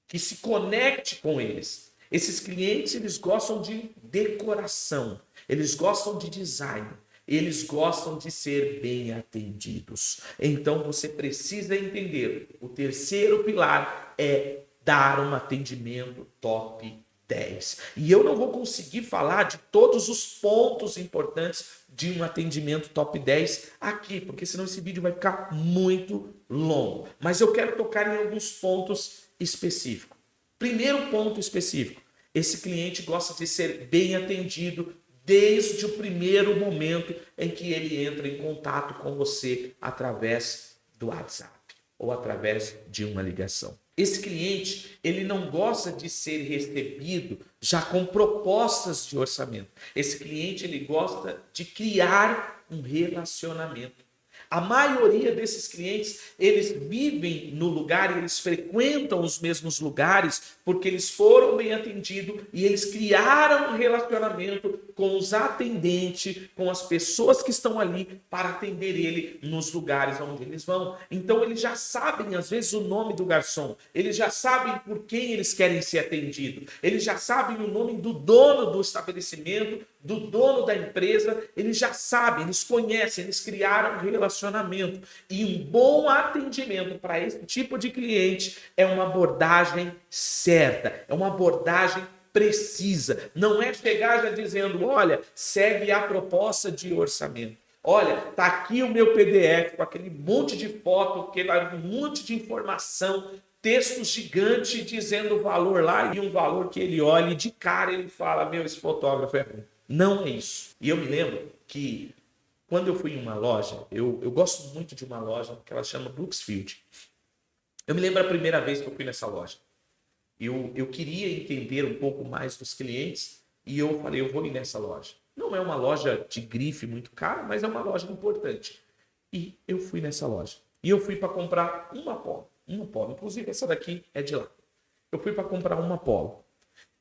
que se conecte com eles. Esses clientes, eles gostam de decoração, eles gostam de design, eles gostam de ser bem atendidos. Então, você precisa entender, o terceiro pilar é dar um atendimento top 10. E eu não vou conseguir falar de todos os pontos importantes de um atendimento top 10 aqui, porque senão esse vídeo vai ficar muito longo. Mas eu quero tocar em alguns pontos específicos. Primeiro ponto específico, esse cliente gosta de ser bem atendido desde o primeiro momento em que ele entra em contato com você através do WhatsApp ou através de uma ligação. Esse cliente, ele não gosta de ser recebido já com propostas de orçamento. Esse cliente, ele gosta de criar um relacionamento. A maioria desses clientes, eles vivem no lugar, eles frequentam os mesmos lugares porque eles foram bem atendidos e eles criaram um relacionamento com os atendentes, com as pessoas que estão ali para atender ele nos lugares onde eles vão. Então eles já sabem, às vezes, o nome do garçom, eles já sabem por quem eles querem ser atendidos, eles já sabem o nome do dono do estabelecimento, do dono da empresa, eles já sabem, eles conhecem, eles criaram um relacionamento. E um bom atendimento para esse tipo de cliente é uma abordagem certa, é uma abordagem precisa. Não é chegar já dizendo, olha, segue a proposta de orçamento. Olha, tá aqui o meu PDF com aquele monte de foto, aquele monte de informação, texto gigante dizendo o valor lá e um valor que ele olha e de cara ele fala, meu, esse fotógrafo é ruim. Não é isso. E eu me lembro que quando eu fui em uma loja, eu gosto muito de uma loja que ela chama Brooksfield. Eu me lembro a primeira vez que eu fui nessa loja. Eu queria entender um pouco mais dos clientes e eu falei, eu vou ir nessa loja. Não é uma loja de grife muito cara, mas é uma loja importante. E eu fui nessa loja. E eu fui para comprar uma polo. Uma polo. Inclusive, essa daqui é de lá. Eu fui para comprar uma polo.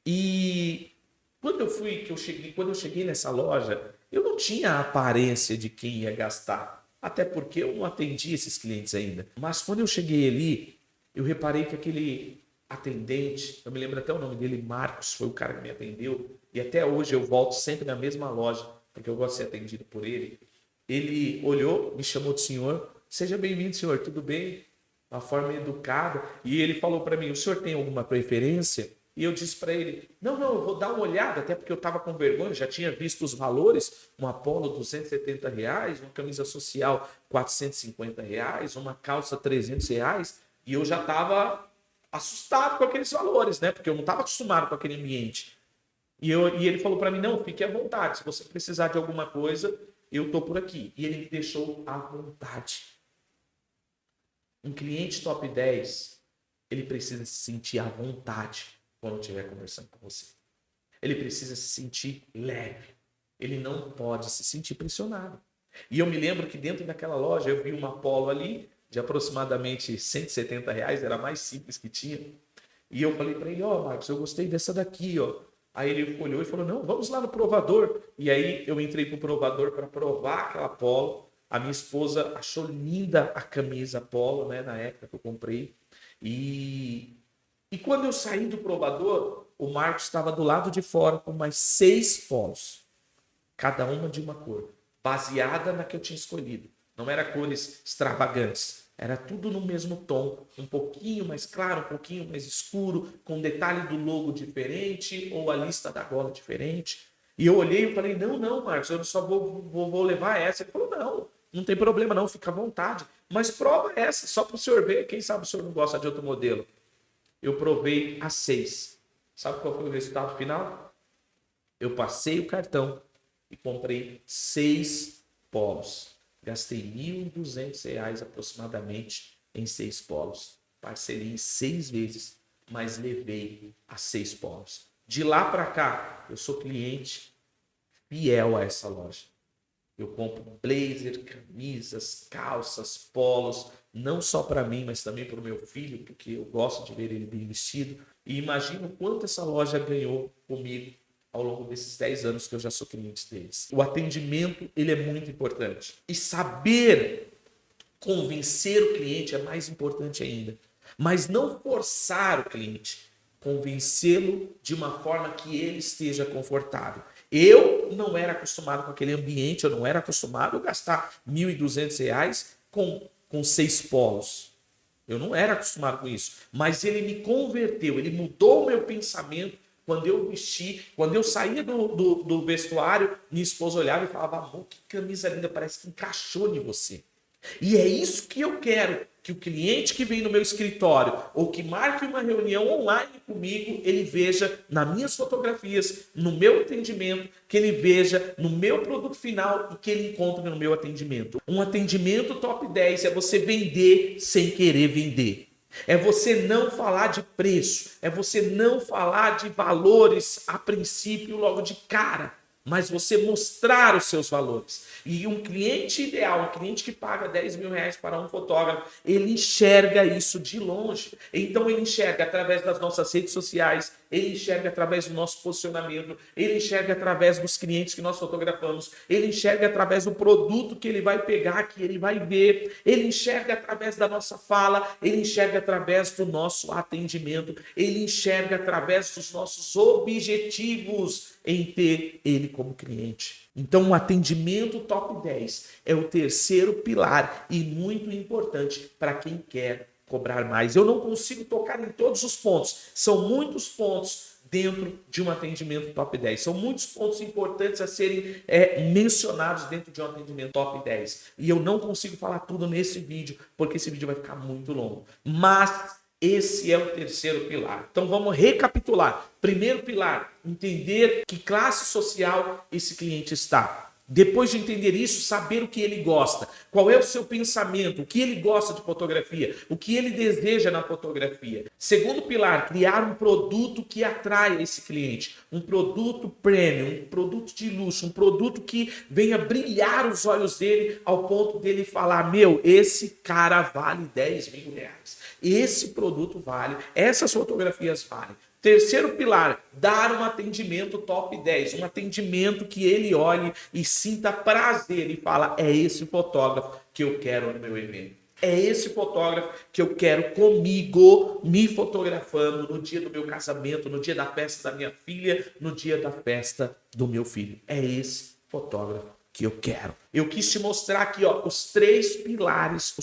E quando eu cheguei nessa loja, eu não tinha a aparência de quem ia gastar. Até porque eu não atendi esses clientes ainda. Mas quando eu cheguei ali, eu reparei que atendente, eu me lembro até o nome dele, Marcos, foi o cara que me atendeu, e até hoje eu volto sempre na mesma loja, porque eu gosto de ser atendido por ele. Ele olhou, me chamou de senhor, seja bem-vindo, senhor, tudo bem? Uma forma educada, e ele falou para mim, o senhor tem alguma preferência? E eu disse para ele, não, eu vou dar uma olhada, até porque eu estava com vergonha, já tinha visto os valores, uma polo R$ 270, uma camisa social R$ 450, uma calça R$ 300, e eu já estava assustado com aqueles valores, né? Porque eu não estava acostumado com aquele ambiente. E ele falou para mim, não, fique à vontade, se você precisar de alguma coisa, eu estou por aqui. E ele me deixou à vontade. Um cliente top 10, ele precisa se sentir à vontade quando estiver conversando com você. Ele precisa se sentir leve. Ele não pode se sentir pressionado. E eu me lembro que dentro daquela loja eu vi uma polo ali de aproximadamente R$ 170, era a mais simples que tinha. E eu falei para ele, Marcos, eu gostei dessa daqui, Aí ele olhou e falou, não, vamos lá no provador. E aí eu entrei pro provador para provar aquela polo. A minha esposa achou linda a camisa polo, né, na época que eu comprei. E quando eu saí do provador, o Marcos estava do lado de fora com mais 6 polos, cada uma de uma cor, baseada na que eu tinha escolhido. Não era cores extravagantes, era tudo no mesmo tom, um pouquinho mais claro, um pouquinho mais escuro, com detalhe do logo diferente ou a lista da gola diferente. E eu olhei e falei, não, Marcos, eu só vou levar essa. Ele falou, não tem problema não, fica à vontade. Mas prova essa, só para o senhor ver, quem sabe o senhor não gosta de outro modelo. Eu provei as 6. Sabe qual foi o resultado final? Eu passei o cartão e comprei 6 polos. Gastei R$ 1.200 aproximadamente em 6 polos. Parcelei em 6 vezes, mas levei a 6 polos. De lá para cá, eu sou cliente fiel a essa loja. Eu compro blazer, camisas, calças, polos, não só para mim, mas também para o meu filho, porque eu gosto de ver ele bem vestido. E imagino quanto essa loja ganhou comigo ao longo desses 10 anos que eu já sou cliente deles. O atendimento, ele é muito importante. E saber convencer o cliente é mais importante ainda. Mas não forçar o cliente, convencê-lo de uma forma que ele esteja confortável. Eu não era acostumado com aquele ambiente, eu não era acostumado a gastar R$ 1.200 com 6 polos. Eu não era acostumado com isso. Mas ele me converteu, ele mudou o meu pensamento quando eu vesti, quando eu saía do vestuário, minha esposa olhava e falava, amor, que camisa linda, parece que encaixou em você. E é isso que eu quero, que o cliente que vem no meu escritório ou que marque uma reunião online comigo, ele veja nas minhas fotografias, no meu atendimento, que ele veja no meu produto final e que ele encontre no meu atendimento. Um atendimento top 10 é você vender sem querer vender. É você não falar de preço, é você não falar de valores a princípio logo de cara, mas você mostrar os seus valores. E um cliente ideal, um cliente que paga R$ 10.000 para um fotógrafo, ele enxerga isso de longe. Então ele enxerga através das nossas redes sociais, ele enxerga através do nosso posicionamento, ele enxerga através dos clientes que nós fotografamos, ele enxerga através do produto que ele vai pegar, que ele vai ver, ele enxerga através da nossa fala, ele enxerga através do nosso atendimento, ele enxerga através dos nossos objetivos em ter ele como cliente. Então, um atendimento top 10 é o terceiro pilar e muito importante para quem quer cobrar mais. Eu não consigo tocar em todos os pontos. São muitos pontos dentro de um atendimento top 10. São muitos pontos importantes a serem mencionados dentro de um atendimento top 10. E eu não consigo falar tudo nesse vídeo, porque esse vídeo vai ficar muito longo. Mas esse é o terceiro pilar. Então vamos recapitular. Primeiro pilar, entender que classe social esse cliente está. Depois de entender isso, saber o que ele gosta, qual é o seu pensamento, o que ele gosta de fotografia, o que ele deseja na fotografia. Segundo pilar, criar um produto que atrai esse cliente, um produto premium, um produto de luxo, um produto que venha brilhar os olhos dele ao ponto dele falar, meu, esse cara vale R$ 10.000, esse produto vale, essas fotografias valem. Terceiro pilar, dar um atendimento top 10, um atendimento que ele olhe e sinta prazer e fala, é esse fotógrafo que eu quero no meu evento. É esse fotógrafo que eu quero comigo, me fotografando no dia do meu casamento, no dia da festa da minha filha, no dia da festa do meu filho. É esse fotógrafo que eu quero. Eu quis te mostrar aqui, ó, os três pilares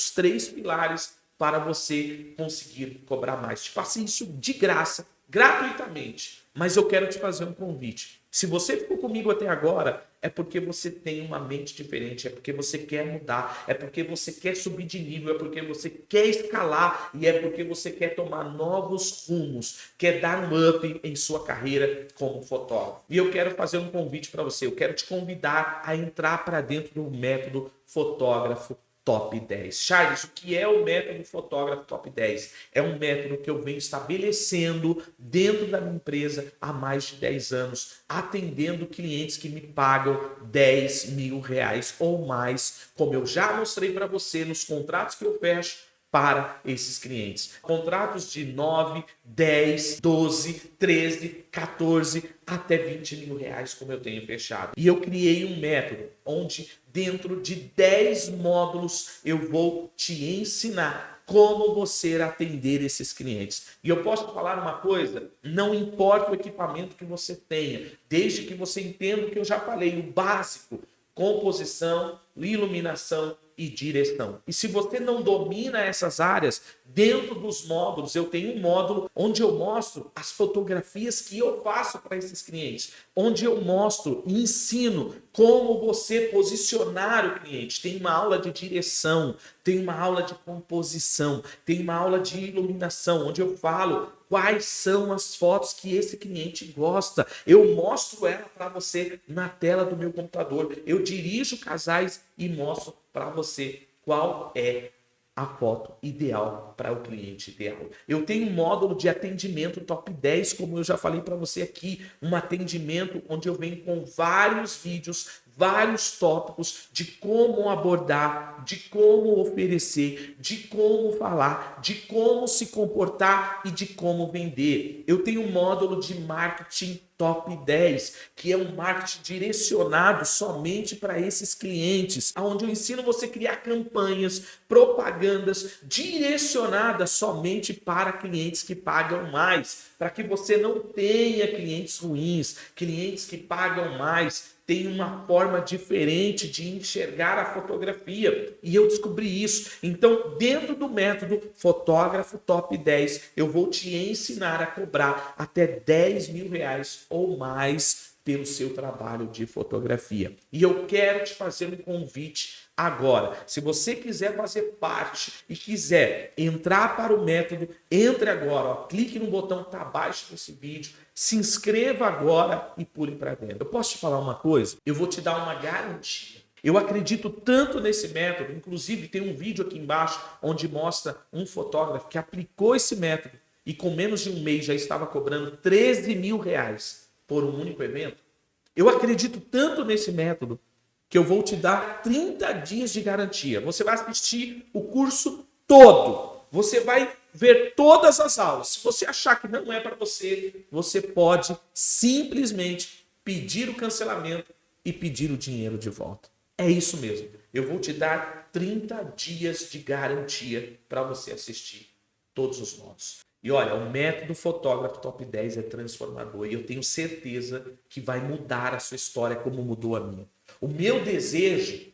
para você conseguir cobrar mais. Te passei isso de graça, gratuitamente. Mas eu quero te fazer um convite. Se você ficou comigo até agora, é porque você tem uma mente diferente, é porque você quer mudar, é porque você quer subir de nível, é porque você quer escalar e é porque você quer tomar novos rumos, quer dar um up em sua carreira como fotógrafo. E eu quero fazer um convite para você, eu quero te convidar a entrar para dentro do método Fotógrafo Top 10. Charles, o que é o método Fotógrafo Top 10? É um método que eu venho estabelecendo dentro da minha empresa há mais de 10 anos, atendendo clientes que me pagam 10 mil reais ou mais, como eu já mostrei para você nos contratos que eu fecho para esses clientes. Contratos de 9, 10, 12, 13, 14, até 20 mil reais, como eu tenho fechado. E eu criei um método onde dentro de 10 módulos eu vou te ensinar como você atender esses clientes. E eu posso te falar uma coisa, não importa o equipamento que você tenha, desde que você entenda o que eu já falei, o básico, composição, iluminação e direção. E se você não domina essas áreas, dentro dos módulos, eu tenho um módulo onde eu mostro as fotografias que eu faço para esses clientes, onde eu mostro e ensino como você posicionar o cliente. Tem uma aula de direção, tem uma aula de composição, tem uma aula de iluminação, onde eu falo quais são as fotos que esse cliente gosta. Eu mostro ela para você na tela do meu computador. Eu dirijo casais e mostro para você qual é a foto ideal para o cliente ideal. Eu tenho um módulo de atendimento top 10, como eu já falei para você aqui, um atendimento onde eu venho com vários vídeos, vários tópicos de como abordar, de como oferecer, de como falar, de como se comportar e de como vender. Eu tenho um módulo de marketing top 10, que é um marketing direcionado somente para esses clientes, onde eu ensino você a criar campanhas, propagandas direcionadas somente para clientes que pagam mais, para que você não tenha clientes ruins, clientes que pagam mais, tem uma forma diferente de enxergar a fotografia. E eu descobri isso. Então, dentro do método Fotógrafo Top 10, eu vou te ensinar a cobrar até 10 mil reais ou mais pelo seu trabalho de fotografia. E eu quero te fazer um convite agora. Se você quiser fazer parte e quiser entrar para o método, entre agora. Ó, clique no botão que está abaixo desse vídeo. Se inscreva agora e pule para dentro. Eu posso te falar uma coisa? Eu vou te dar uma garantia. Eu acredito tanto nesse método, inclusive tem um vídeo aqui embaixo onde mostra um fotógrafo que aplicou esse método e com menos de um mês já estava cobrando 13 mil reais por um único evento. Eu acredito tanto nesse método que eu vou te dar 30 dias de garantia. Você vai assistir o curso todo. Você vai ver todas as aulas. Se você achar que não é para você, você pode simplesmente pedir o cancelamento e pedir o dinheiro de volta. É isso mesmo. Eu vou te dar 30 dias de garantia para você assistir todos os módulos. E olha, o método Fotógrafo Top 10 é transformador e eu tenho certeza que vai mudar a sua história como mudou a minha. O meu desejo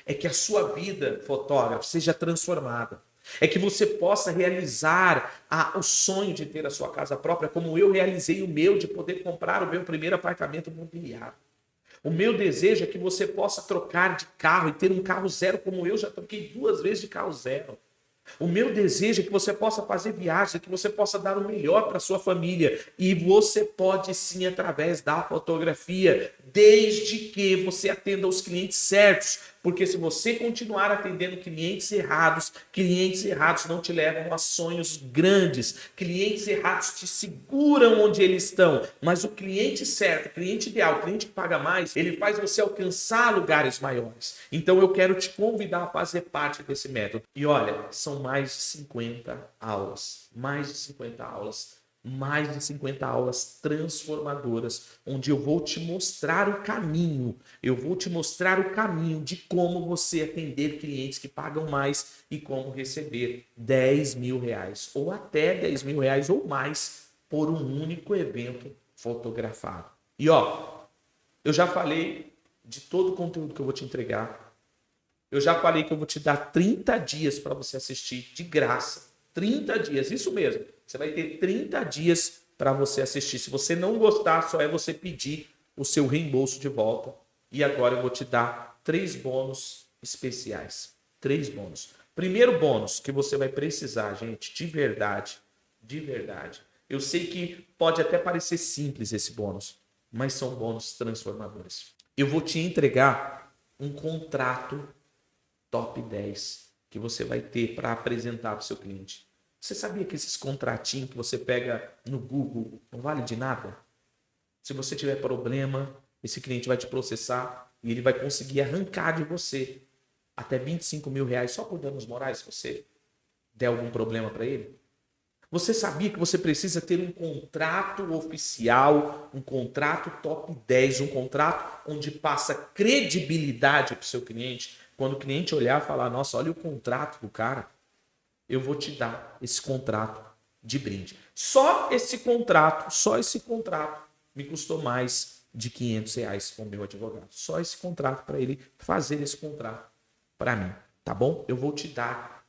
é que a sua vida, fotógrafo, seja transformada. É que você possa realizar o sonho de ter a sua casa própria, como eu realizei o meu, de poder comprar o meu primeiro apartamento imobiliário. O meu desejo é que você possa trocar de carro e ter um carro zero, como eu já troquei 2 vezes de carro zero. O meu desejo é que você possa fazer viagens, que você possa dar o melhor para sua família. E você pode sim através da fotografia, desde que você atenda os clientes certos. Porque se você continuar atendendo clientes errados não te levam a sonhos grandes. Clientes errados te seguram onde eles estão. Mas o cliente certo, o cliente ideal, o cliente que paga mais, ele faz você alcançar lugares maiores. Então eu quero te convidar a fazer parte desse método. E olha, são mais de 50 aulas. Mais de 50 aulas mais de 50 aulas transformadoras, onde eu vou te mostrar o caminho. Eu vou te mostrar o caminho de como você atender clientes que pagam mais e como receber 10 mil reais, ou até 10 mil reais ou mais, por um único evento fotografado. E ó, eu já falei de todo o conteúdo que eu vou te entregar. Eu já falei que eu vou te dar 30 dias para você assistir de graça. 30 dias, isso mesmo. Você vai ter 30 dias para você assistir. Se você não gostar, só é você pedir o seu reembolso de volta. E agora eu vou te dar 3 bônus especiais. 3 bônus. Primeiro bônus que você vai precisar, gente, de verdade. De verdade. Eu sei que pode até parecer simples esse bônus, mas são bônus transformadores. Eu vou te entregar um contrato top 10 que você vai ter para apresentar para o seu cliente. Você sabia que esses contratinhos que você pega no Google não vale de nada? Se você tiver problema, esse cliente vai te processar e ele vai conseguir arrancar de você até 25 mil reais só por danos morais se você der algum problema para ele. Você sabia que você precisa ter um contrato oficial, um contrato top 10, um contrato onde passa credibilidade para o seu cliente? Quando o cliente olhar e falar, nossa, olha o contrato do cara, eu vou te dar esse contrato de brinde. Só esse contrato me custou mais de 500 reais com o meu advogado. Só esse contrato para ele fazer esse contrato para mim, tá bom? Eu vou te dar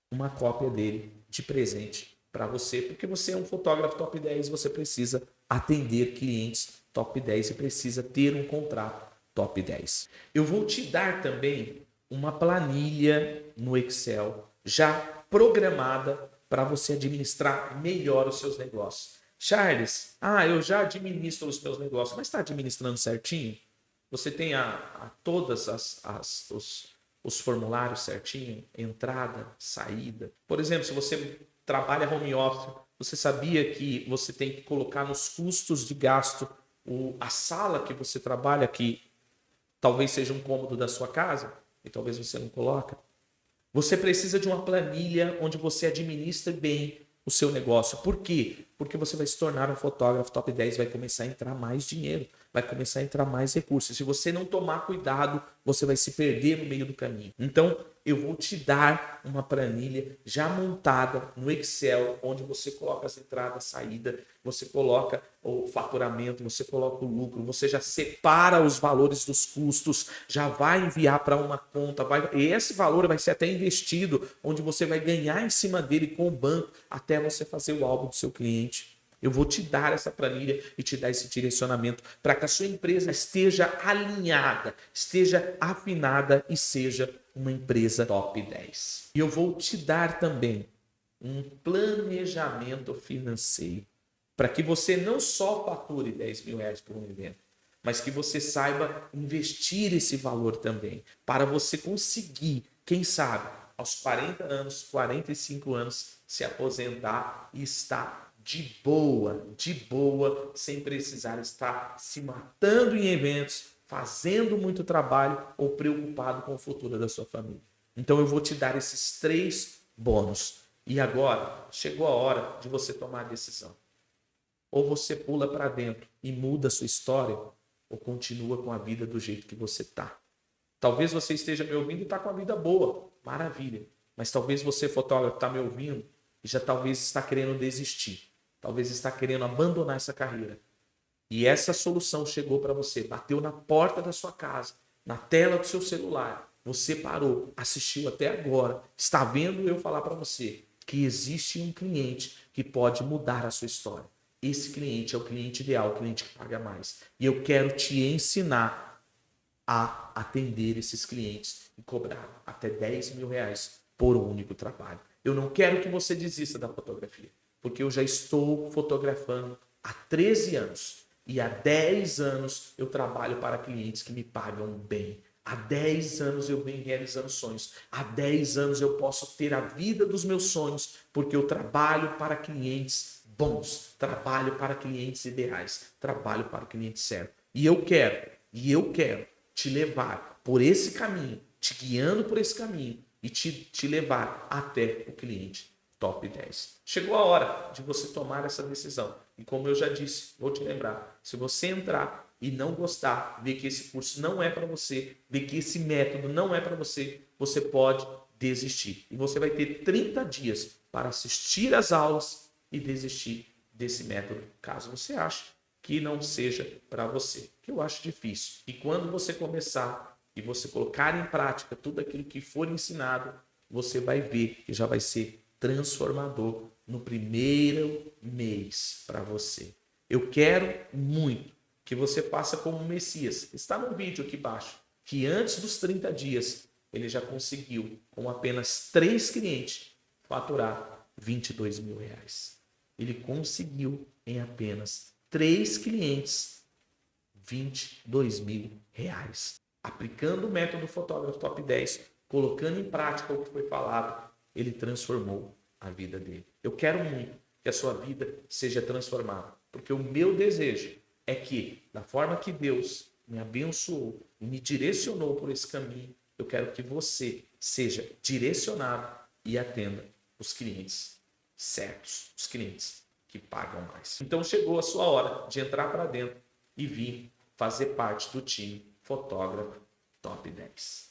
uma cópia dele de presente para você, porque você é um fotógrafo top 10, você precisa atender clientes top 10 e precisa ter um contrato top 10. Eu vou te dar também uma planilha no Excel já programada para você administrar melhor os seus negócios. Charles, eu já administro os meus negócios, mas está administrando certinho? Você tem todas os formulários certinho, entrada, saída. Por exemplo, se você trabalha home office, você sabia que você tem que colocar nos custos de gasto a sala que você trabalha, que talvez seja um cômodo da sua casa, e talvez você não coloca. Você precisa de uma planilha onde você administra bem o seu negócio. Por quê? Porque você vai se tornar um fotógrafo top 10, vai começar a entrar mais dinheiro, vai começar a entrar mais recursos. Se você não tomar cuidado, você vai se perder no meio do caminho. Então, eu vou te dar uma planilha já montada no Excel, onde você coloca as entradas, saída, você coloca o faturamento, você coloca o lucro, você já separa os valores dos custos, já vai enviar para uma conta, e esse valor vai ser até investido, onde você vai ganhar em cima dele com o banco, até você fazer o álbum do seu cliente. Eu vou te dar essa planilha e te dar esse direcionamento para que a sua empresa esteja alinhada, esteja afinada e seja uma empresa top 10. E eu vou te dar também um planejamento financeiro para que você não só fature 10 mil reais por um evento, mas que você saiba investir esse valor também, para você conseguir, quem sabe, aos 40 anos, 45 anos, se aposentar e estar de boa, sem precisar estar se matando em eventos, fazendo muito trabalho ou preocupado com o futuro da sua família. Então eu vou te dar esses 3 bônus. E agora chegou a hora de você tomar a decisão. Ou você pula para dentro e muda a sua história, ou continua com a vida do jeito que você está. Talvez você esteja me ouvindo e está com a vida boa, maravilha. Mas talvez você, fotógrafo, está me ouvindo e já talvez está querendo desistir. Talvez está querendo abandonar essa carreira. E essa solução chegou para você, bateu na porta da sua casa, na tela do seu celular. Você parou, assistiu até agora, está vendo eu falar para você que existe um cliente que pode mudar a sua história. Esse cliente é o cliente ideal, o cliente que paga mais. E eu quero te ensinar a atender esses clientes e cobrar até 10 mil reais por um único trabalho. Eu não quero que você desista da fotografia, porque eu já estou fotografando há 13 anos e há 10 anos eu trabalho para clientes que me pagam bem. Há 10 anos eu venho realizando sonhos. Há 10 anos eu posso ter a vida dos meus sonhos, porque eu trabalho para clientes bons, trabalho para clientes ideais, trabalho para o cliente certo. E eu quero te levar por esse caminho, te guiando por esse caminho e te levar até o cliente Top 10. Chegou a hora de você tomar essa decisão. E como eu já disse, vou te lembrar, se você entrar e não gostar, ver que esse curso não é para você, ver que esse método não é para você, você pode desistir. E você vai ter 30 dias para assistir às aulas e desistir desse método, caso você ache que não seja para você, que eu acho difícil. E quando você começar e você colocar em prática tudo aquilo que for ensinado, você vai ver que já vai ser transformador no primeiro mês para você. Eu quero muito que você faça como o Messias. Está no vídeo aqui embaixo, que antes dos 30 dias ele já conseguiu, com apenas 3 clientes, faturar 22 mil reais. Ele conseguiu em apenas 3 clientes 22 mil reais. Aplicando o método Fotógrafo Top 10, colocando em prática o que foi falado, ele transformou a vida dele. Eu quero muito que a sua vida seja transformada, porque o meu desejo é que, da forma que Deus me abençoou e me direcionou por esse caminho, eu quero que você seja direcionado e atenda os clientes certos, os clientes que pagam mais. Então chegou a sua hora de entrar para dentro e vir fazer parte do time Fotógrafo Top 10.